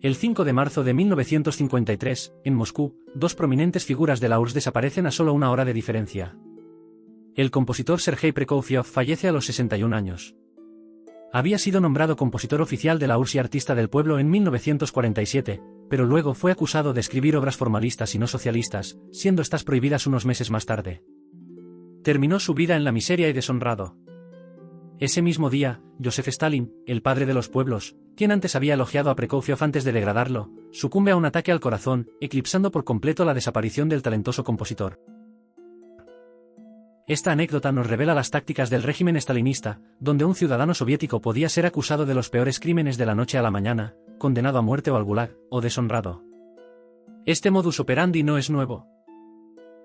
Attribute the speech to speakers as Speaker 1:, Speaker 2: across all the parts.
Speaker 1: El 5 de marzo de 1953, en Moscú, dos prominentes figuras de la URSS desaparecen a solo una hora de diferencia. El compositor Sergei Prokofiev fallece a los 61 años. Había sido nombrado compositor oficial de la URSS y artista del pueblo en 1947, pero luego fue acusado de escribir obras formalistas y no socialistas, siendo estas prohibidas unos meses más tarde. Terminó su vida en la miseria y deshonrado. Ese mismo día, Joseph Stalin, el padre de los pueblos, quien antes había elogiado a Prokofiev antes de degradarlo, sucumbe a un ataque al corazón, eclipsando por completo la desaparición del talentoso compositor. Esta anécdota nos revela las tácticas del régimen stalinista, donde un ciudadano soviético podía ser acusado de los peores crímenes de la noche a la mañana, condenado a muerte o al gulag, o deshonrado. Este modus operandi no es nuevo.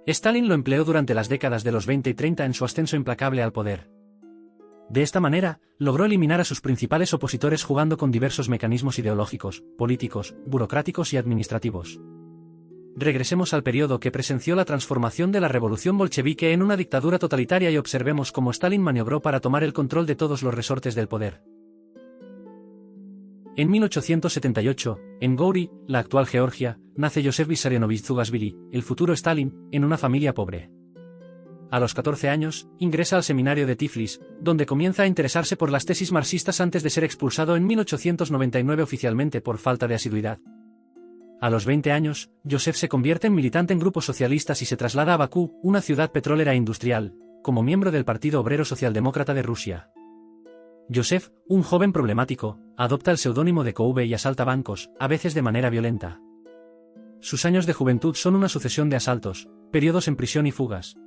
Speaker 1: Stalin lo empleó durante las décadas de los 20 y 30 en su ascenso implacable al poder. De esta manera, logró eliminar a sus principales opositores jugando con diversos mecanismos ideológicos, políticos, burocráticos y administrativos. Regresemos al periodo que presenció la transformación de la revolución bolchevique en una dictadura totalitaria y observemos cómo Stalin maniobró para tomar el control de todos los resortes del poder. En 1878, en Goury, la actual Georgia, nace Yosef Vissarionovich Zugashvili, el futuro Stalin, en una familia pobre. A los 14 años, ingresa al seminario de Tiflis, donde comienza a interesarse por las tesis marxistas antes de ser expulsado en 1899 oficialmente por falta de asiduidad. A los 20 años, Yosef se convierte en militante en grupos socialistas y se traslada a Bakú, una ciudad petrolera e industrial, como miembro del Partido Obrero Socialdemócrata de Rusia. Yosef, un joven problemático, adopta el seudónimo de Koube y asalta bancos, a veces de manera violenta. Sus años de juventud son una sucesión de asaltos, periodos en prisión y fugas.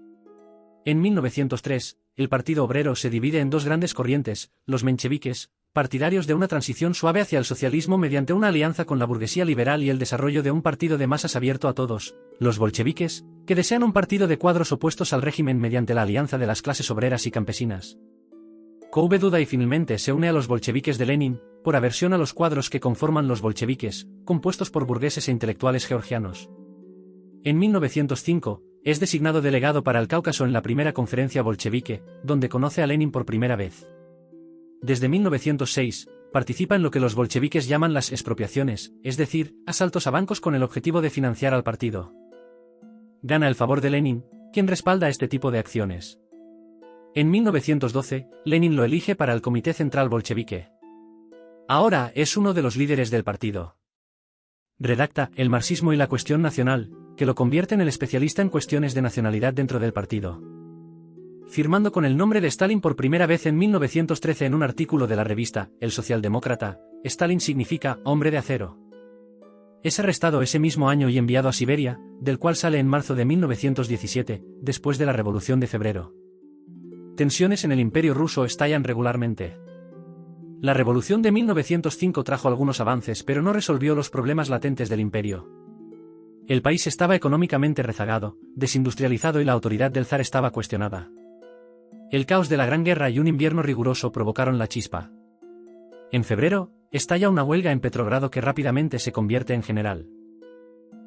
Speaker 1: En 1903, el Partido Obrero se divide en dos grandes corrientes, los mencheviques, partidarios de una transición suave hacia el socialismo mediante una alianza con la burguesía liberal y el desarrollo de un partido de masas abierto a todos, los bolcheviques, que desean un partido de cuadros opuestos al régimen mediante la alianza de las clases obreras y campesinas. Koube duda y finalmente se une a los bolcheviques de Lenin, por aversión a los cuadros que conforman los bolcheviques, compuestos por burgueses e intelectuales georgianos. En 1905, es designado delegado para el Cáucaso en la primera conferencia bolchevique, donde conoce a Lenin por primera vez. Desde 1906, participa en lo que los bolcheviques llaman las expropiaciones, es decir, asaltos a bancos con el objetivo de financiar al partido. Gana el favor de Lenin, quien respalda este tipo de acciones. En 1912, Lenin lo elige para el Comité Central Bolchevique. Ahora es uno de los líderes del partido. Redacta El marxismo y la cuestión nacional, que lo convierte en el especialista en cuestiones de nacionalidad dentro del partido. Firmando con el nombre de Stalin por primera vez en 1913 en un artículo de la revista El Socialdemócrata, Stalin significa hombre de acero. Es arrestado ese mismo año y enviado a Siberia, del cual sale en marzo de 1917, después de la Revolución de Febrero. Tensiones en el Imperio ruso estallan regularmente. La revolución de 1905 trajo algunos avances pero no resolvió los problemas latentes del imperio. El país estaba económicamente rezagado, desindustrializado y la autoridad del zar estaba cuestionada. El caos de la Gran Guerra y un invierno riguroso provocaron la chispa. En febrero, estalla una huelga en Petrogrado que rápidamente se convierte en general.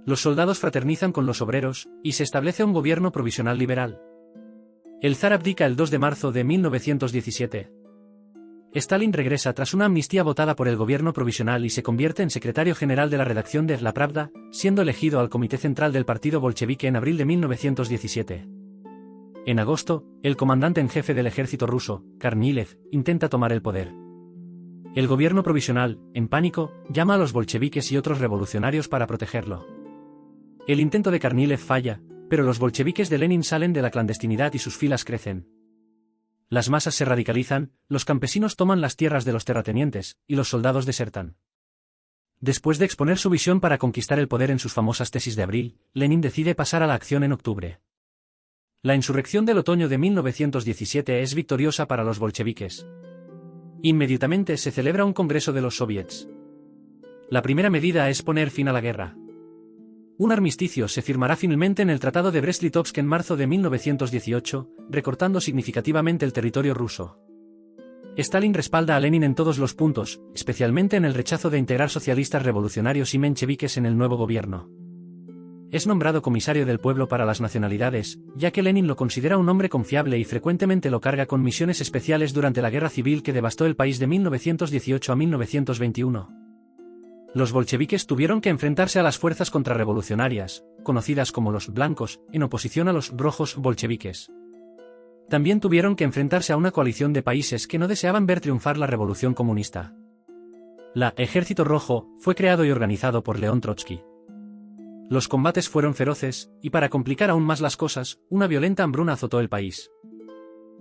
Speaker 1: Los soldados fraternizan con los obreros, y se establece un gobierno provisional liberal. El zar abdica el 2 de marzo de 1917. Stalin regresa tras una amnistía votada por el gobierno provisional y se convierte en secretario general de la redacción de La Pravda, siendo elegido al Comité Central del Partido Bolchevique en abril de 1917. En agosto, el comandante en jefe del ejército ruso, Kornilev, intenta tomar el poder. El gobierno provisional, en pánico, llama a los bolcheviques y otros revolucionarios para protegerlo. El intento de Kornilev falla, pero los bolcheviques de Lenin salen de la clandestinidad y sus filas crecen. Las masas se radicalizan, los campesinos toman las tierras de los terratenientes, y los soldados desertan. Después de exponer su visión para conquistar el poder en sus famosas tesis de abril, Lenin decide pasar a la acción en octubre. La insurrección del otoño de 1917 es victoriosa para los bolcheviques. Inmediatamente se celebra un congreso de los soviets. La primera medida es poner fin a la guerra. Un armisticio se firmará finalmente en el Tratado de Brest-Litovsk en marzo de 1918, recortando significativamente el territorio ruso. Stalin respalda a Lenin en todos los puntos, especialmente en el rechazo de integrar socialistas revolucionarios y mencheviques en el nuevo gobierno. Es nombrado comisario del pueblo para las nacionalidades, ya que Lenin lo considera un hombre confiable y frecuentemente lo carga con misiones especiales durante la guerra civil que devastó el país de 1918 a 1921. Los bolcheviques tuvieron que enfrentarse a las fuerzas contrarrevolucionarias, conocidas como los blancos, en oposición a los rojos bolcheviques. También tuvieron que enfrentarse a una coalición de países que no deseaban ver triunfar la revolución comunista. La Ejército Rojo fue creado y organizado por León Trotsky. Los combates fueron feroces, y para complicar aún más las cosas, una violenta hambruna azotó el país.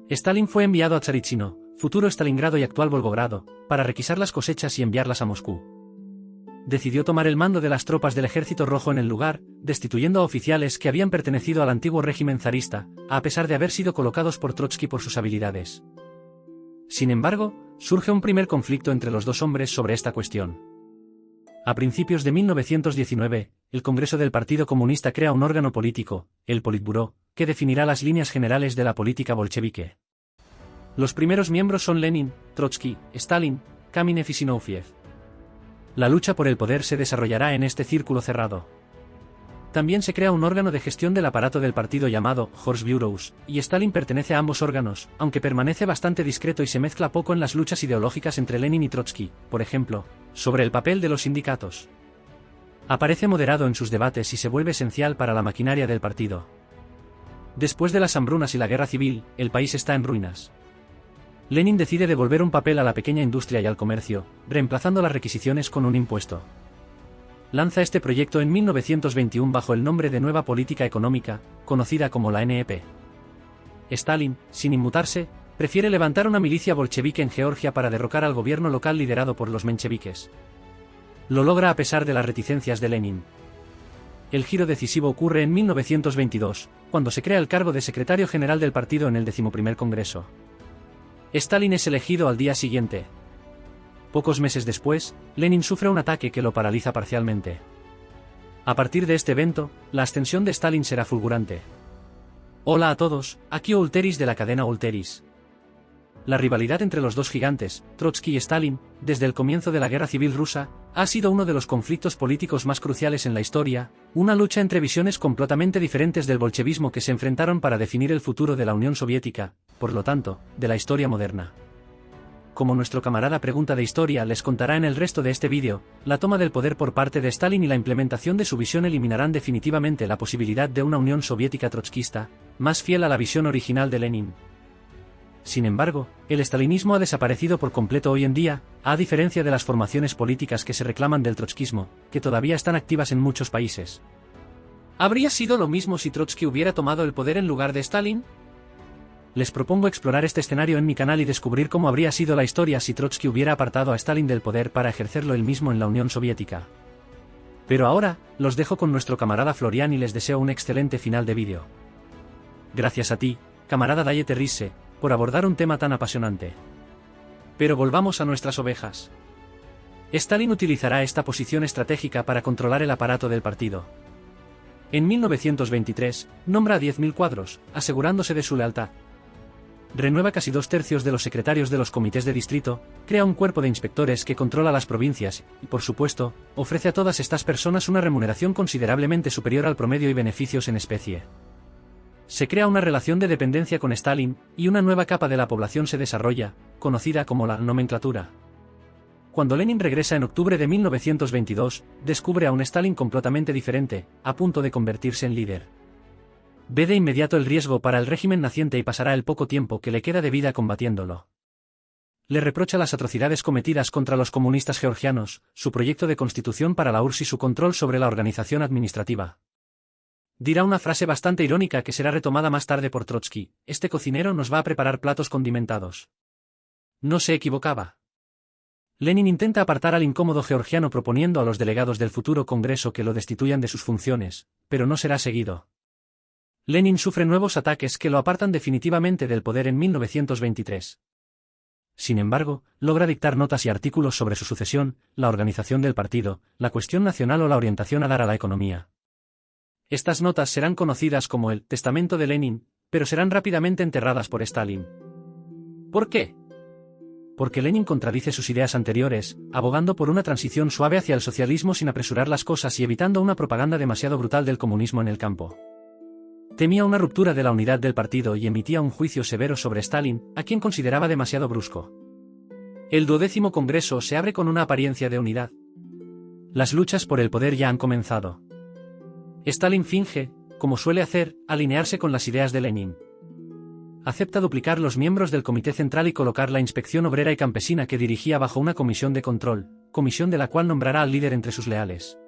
Speaker 1: Stalin fue enviado a Tsarichino, futuro Stalingrado y actual Volgogrado, para requisar las cosechas y enviarlas a Moscú. Decidió tomar el mando de las tropas del Ejército Rojo en el lugar, destituyendo a oficiales que habían pertenecido al antiguo régimen zarista, a pesar de haber sido colocados por Trotsky por sus habilidades. Sin embargo, surge un primer conflicto entre los dos hombres sobre esta cuestión. A principios de 1919, el Congreso del Partido Comunista crea un órgano político, el Politburó, que definirá las líneas generales de la política bolchevique. Los primeros miembros son Lenin, Trotsky, Stalin, Kamenev y Zinoviev. La lucha por el poder se desarrollará en este círculo cerrado. También se crea un órgano de gestión del aparato del partido llamado Volksbureaus, y Stalin pertenece a ambos órganos, aunque permanece bastante discreto y se mezcla poco en las luchas ideológicas entre Lenin y Trotsky, por ejemplo, sobre el papel de los sindicatos. Aparece moderado en sus debates y se vuelve esencial para la maquinaria del partido. Después de las hambrunas y la guerra civil, el país está en ruinas. Lenin decide devolver un papel a la pequeña industria y al comercio, reemplazando las requisiciones con un impuesto. Lanza este proyecto en 1921 bajo el nombre de Nueva Política Económica, conocida como la NEP. Stalin, sin inmutarse, prefiere levantar una milicia bolchevique en Georgia para derrocar al gobierno local liderado por los mencheviques. Lo logra a pesar de las reticencias de Lenin. El giro decisivo ocurre en 1922, cuando se crea el cargo de secretario general del partido en el 11º Congreso. Stalin es elegido al día siguiente. Pocos meses después, Lenin sufre un ataque que lo paraliza parcialmente. A partir de este evento, la ascensión de Stalin será fulgurante. Hola a todos, aquí Ulteris de la cadena Ulteris. La rivalidad entre los dos gigantes, Trotsky y Stalin, desde el comienzo de la Guerra Civil Rusa, ha sido uno de los conflictos políticos más cruciales en la historia, una lucha entre visiones completamente diferentes del bolchevismo que se enfrentaron para definir el futuro de la Unión Soviética, por lo tanto, de la historia moderna. Como nuestro camarada Pregunta de Historia les contará en el resto de este vídeo, la toma del poder por parte de Stalin y la implementación de su visión eliminarán definitivamente la posibilidad de una Unión Soviética trotskista, más fiel a la visión original de Lenin. Sin embargo, el stalinismo ha desaparecido por completo hoy en día, a diferencia de las formaciones políticas que se reclaman del trotskismo, que todavía están activas en muchos países. ¿Habría sido lo mismo si Trotsky hubiera tomado el poder en lugar de Stalin? Les propongo explorar este escenario en mi canal y descubrir cómo habría sido la historia si Trotsky hubiera apartado a Stalin del poder para ejercerlo él mismo en la Unión Soviética. Pero ahora, los dejo con nuestro camarada Florian y les deseo un excelente final de vídeo. Gracias a ti, camarada Dayete Risse, por abordar un tema tan apasionante. Pero volvamos a nuestras ovejas. Stalin utilizará esta posición estratégica para controlar el aparato del partido. En 1923, nombra a 10.000 cuadros, asegurándose de su lealtad. Renueva casi 2/3 de los secretarios de los comités de distrito, crea un cuerpo de inspectores que controla las provincias, y por supuesto, ofrece a todas estas personas una remuneración considerablemente superior al promedio y beneficios en especie. Se crea una relación de dependencia con Stalin, y una nueva capa de la población se desarrolla, conocida como la nomenclatura. Cuando Lenin regresa en octubre de 1922, descubre a un Stalin completamente diferente, a punto de convertirse en líder. Ve de inmediato el riesgo para el régimen naciente y pasará el poco tiempo que le queda de vida combatiéndolo. Le reprocha las atrocidades cometidas contra los comunistas georgianos, su proyecto de constitución para la URSS y su control sobre la organización administrativa. Dirá una frase bastante irónica que será retomada más tarde por Trotsky: este cocinero nos va a preparar platos condimentados. No se equivocaba. Lenin intenta apartar al incómodo georgiano proponiendo a los delegados del futuro Congreso que lo destituyan de sus funciones, pero no será seguido. Lenin sufre nuevos ataques que lo apartan definitivamente del poder en 1923. Sin embargo, logra dictar notas y artículos sobre su sucesión, la organización del partido, la cuestión nacional o la orientación a dar a la economía. Estas notas serán conocidas como el Testamento de Lenin, pero serán rápidamente enterradas por Stalin. ¿Por qué? Porque Lenin contradice sus ideas anteriores, abogando por una transición suave hacia el socialismo sin apresurar las cosas y evitando una propaganda demasiado brutal del comunismo en el campo. Temía una ruptura de la unidad del partido y emitía un juicio severo sobre Stalin, a quien consideraba demasiado brusco. El 12º Congreso se abre con una apariencia de unidad. Las luchas por el poder ya han comenzado. Stalin finge, como suele hacer, alinearse con las ideas de Lenin. Acepta duplicar los miembros del Comité Central y colocar la Inspección Obrera y Campesina que dirigía bajo una comisión de control, comisión de la cual nombrará al líder entre sus leales.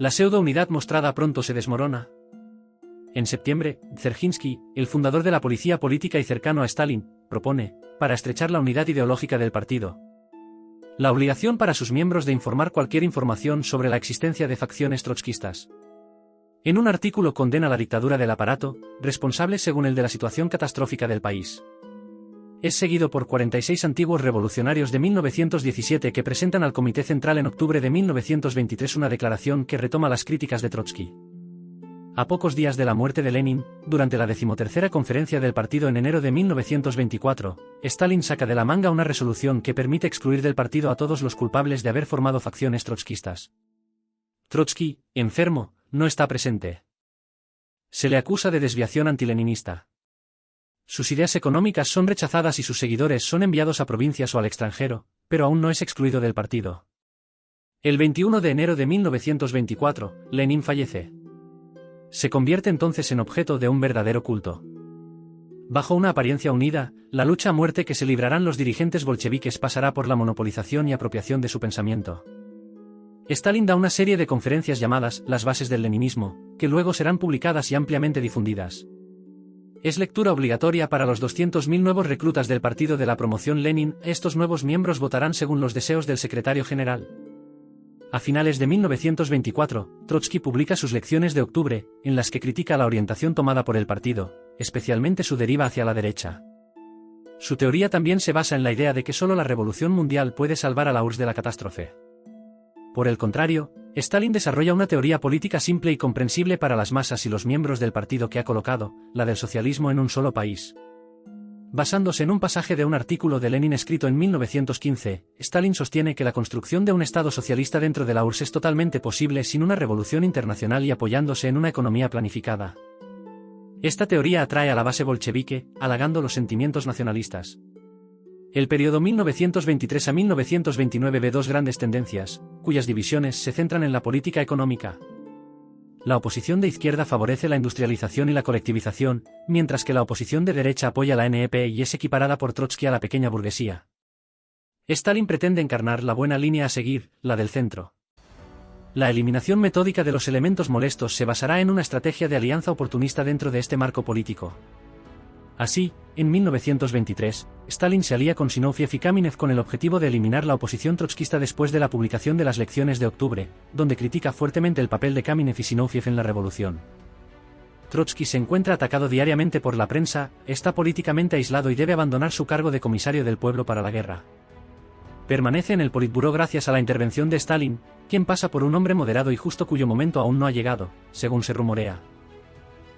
Speaker 1: La pseudo-unidad mostrada pronto se desmorona. En septiembre, Dzerzhinsky, el fundador de la policía política y cercano a Stalin, propone, para estrechar la unidad ideológica del partido, la obligación para sus miembros de informar cualquier información sobre la existencia de facciones trotskistas. En un artículo condena la dictadura del aparato, responsable según él de la situación catastrófica del país. Es seguido por 46 antiguos revolucionarios de 1917 que presentan al Comité Central en octubre de 1923 una declaración que retoma las críticas de Trotsky. A pocos días de la muerte de Lenin, durante la 13ª conferencia del partido en enero de 1924, Stalin saca de la manga una resolución que permite excluir del partido a todos los culpables de haber formado facciones trotskistas. Trotsky, enfermo, no está presente. Se le acusa de desviación antileninista. Sus ideas económicas son rechazadas y sus seguidores son enviados a provincias o al extranjero, pero aún no es excluido del partido. El 21 de enero de 1924, Lenin fallece. Se convierte entonces en objeto de un verdadero culto. Bajo una apariencia unida, la lucha a muerte que se librarán los dirigentes bolcheviques pasará por la monopolización y apropiación de su pensamiento. Stalin da una serie de conferencias llamadas Las bases del leninismo, que luego serán publicadas y ampliamente difundidas. Es lectura obligatoria para los 200.000 nuevos reclutas del partido de la promoción Lenin. Estos nuevos miembros votarán según los deseos del secretario general. A finales de 1924, Trotsky publica sus lecciones de octubre, en las que critica la orientación tomada por el partido, especialmente su deriva hacia la derecha. Su teoría también se basa en la idea de que solo la revolución mundial puede salvar a la URSS de la catástrofe. Por el contrario, Stalin desarrolla una teoría política simple y comprensible para las masas y los miembros del partido que ha colocado, la del socialismo en un solo país. Basándose en un pasaje de un artículo de Lenin escrito en 1915, Stalin sostiene que la construcción de un Estado socialista dentro de la URSS es totalmente posible sin una revolución internacional y apoyándose en una economía planificada. Esta teoría atrae a la base bolchevique, halagando los sentimientos nacionalistas. El periodo 1923 a 1929 ve dos grandes tendencias, cuyas divisiones se centran en la política económica. La oposición de izquierda favorece la industrialización y la colectivización, mientras que la oposición de derecha apoya la NEP y es equiparada por Trotsky a la pequeña burguesía. Stalin pretende encarnar la buena línea a seguir, la del centro. La eliminación metódica de los elementos molestos se basará en una estrategia de alianza oportunista dentro de este marco político. Así, en 1923, Stalin se alía con Zinoviev y Kamenev con el objetivo de eliminar la oposición trotskista después de la publicación de las lecciones de octubre, donde critica fuertemente el papel de Kamenev y Zinoviev en la revolución. Trotsky se encuentra atacado diariamente por la prensa, está políticamente aislado y debe abandonar su cargo de comisario del pueblo para la guerra. Permanece en el Politburó gracias a la intervención de Stalin, quien pasa por un hombre moderado y justo cuyo momento aún no ha llegado, según se rumorea.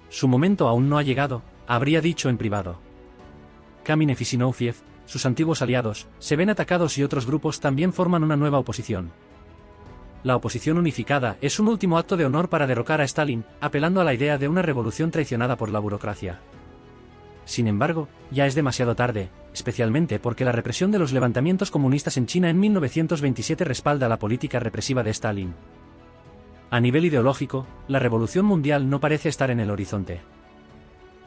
Speaker 1: Su momento aún no ha llegado, habría dicho en privado. Kamenev y Zinoviev, sus antiguos aliados, se ven atacados y otros grupos también forman una nueva oposición. La oposición unificada es un último acto de honor para derrocar a Stalin, apelando a la idea de una revolución traicionada por la burocracia. Sin embargo, ya es demasiado tarde, especialmente porque la represión de los levantamientos comunistas en China en 1927 respalda la política represiva de Stalin. A nivel ideológico, la revolución mundial no parece estar en el horizonte.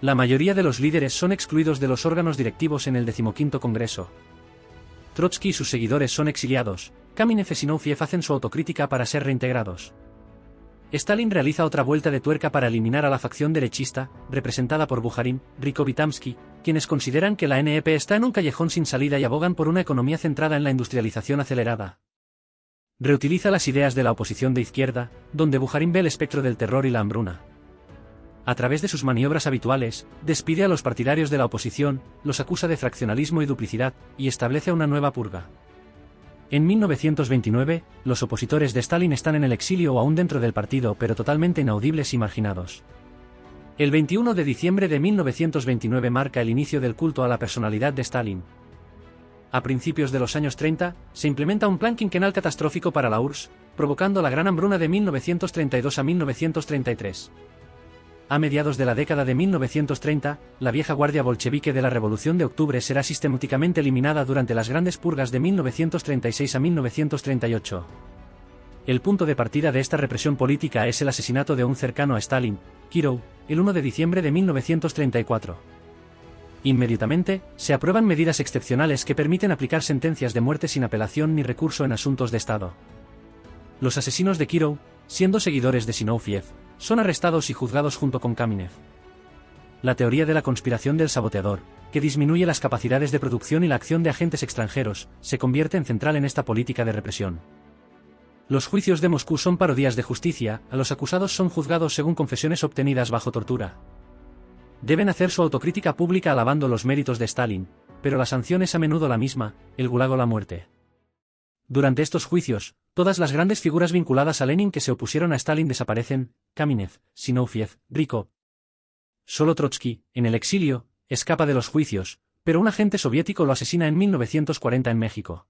Speaker 1: La mayoría de los líderes son excluidos de los órganos directivos en el 15º Congreso. Trotsky y sus seguidores son exiliados, Kamenev y Zinoviev hacen su autocrítica para ser reintegrados. Stalin realiza otra vuelta de tuerca para eliminar a la facción derechista, representada por Bukharin, Rykov y Tamsky, quienes consideran que la NEP está en un callejón sin salida y abogan por una economía centrada en la industrialización acelerada. Reutiliza las ideas de la oposición de izquierda, donde Bukharin ve el espectro del terror y la hambruna. A través de sus maniobras habituales, despide a los partidarios de la oposición, los acusa de fraccionalismo y duplicidad, y establece una nueva purga. En 1929, los opositores de Stalin están en el exilio o aún dentro del partido pero totalmente inaudibles y marginados. El 21 de diciembre de 1929 marca el inicio del culto a la personalidad de Stalin. A principios de los años 30, se implementa un plan quinquenal catastrófico para la URSS, provocando la Gran Hambruna de 1932 a 1933. A mediados de la década de 1930, la vieja guardia bolchevique de la Revolución de Octubre será sistemáticamente eliminada durante las grandes purgas de 1936 a 1938. El punto de partida de esta represión política es el asesinato de un cercano a Stalin, Kirov, el 1 de diciembre de 1934. Inmediatamente, se aprueban medidas excepcionales que permiten aplicar sentencias de muerte sin apelación ni recurso en asuntos de Estado. Los asesinos de Kirov, siendo seguidores de Zinoviev, son arrestados y juzgados junto con Kamenev. La teoría de la conspiración del saboteador, que disminuye las capacidades de producción y la acción de agentes extranjeros, se convierte en central en esta política de represión. Los juicios de Moscú son parodias de justicia, a los acusados son juzgados según confesiones obtenidas bajo tortura. Deben hacer su autocrítica pública alabando los méritos de Stalin, pero la sanción es a menudo la misma, el gulag o la muerte. Durante estos juicios, todas las grandes figuras vinculadas a Lenin que se opusieron a Stalin desaparecen: Kamenev, Zinoviev, Rykov. Solo Trotsky, en el exilio, escapa de los juicios, pero un agente soviético lo asesina en 1940 en México.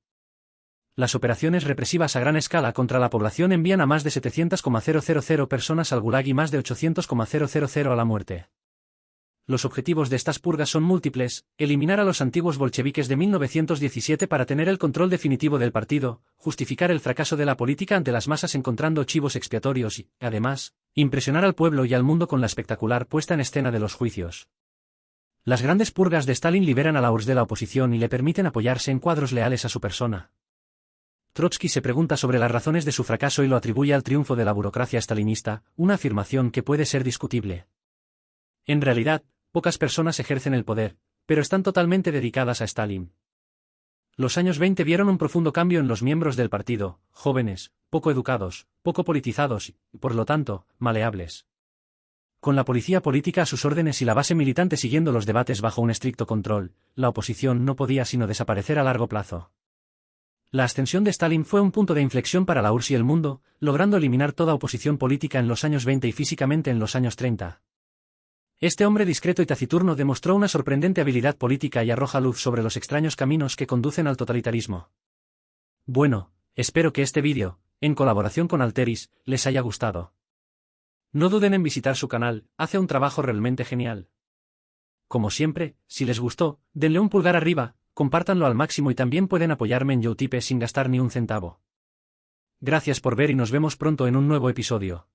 Speaker 1: Las operaciones represivas a gran escala contra la población envían a más de 700,000 personas al Gulag y más de 800,000 a la muerte. Los objetivos de estas purgas son múltiples: eliminar a los antiguos bolcheviques de 1917 para tener el control definitivo del partido, justificar el fracaso de la política ante las masas encontrando chivos expiatorios y, además, impresionar al pueblo y al mundo con la espectacular puesta en escena de los juicios. Las grandes purgas de Stalin liberan a la URSS de la oposición y le permiten apoyarse en cuadros leales a su persona. Trotsky se pregunta sobre las razones de su fracaso y lo atribuye al triunfo de la burocracia stalinista, una afirmación que puede ser discutible. En realidad, pocas personas ejercen el poder, pero están totalmente dedicadas a Stalin. Los años 20 vieron un profundo cambio en los miembros del partido: jóvenes, poco educados, poco politizados y, por lo tanto, maleables. Con la policía política a sus órdenes y la base militante siguiendo los debates bajo un estricto control, la oposición no podía sino desaparecer a largo plazo. La ascensión de Stalin fue un punto de inflexión para la URSS y el mundo, logrando eliminar toda oposición política en los años 20 y físicamente en los años 30. Este hombre discreto y taciturno demostró una sorprendente habilidad política y arroja luz sobre los extraños caminos que conducen al totalitarismo. Bueno, espero que este vídeo, en colaboración con Alteris, les haya gustado. No duden en visitar su canal, hace un trabajo realmente genial. Como siempre, si les gustó, denle un pulgar arriba, compártanlo al máximo y también pueden apoyarme en YouTube sin gastar ni un centavo. Gracias por ver y nos vemos pronto en un nuevo episodio.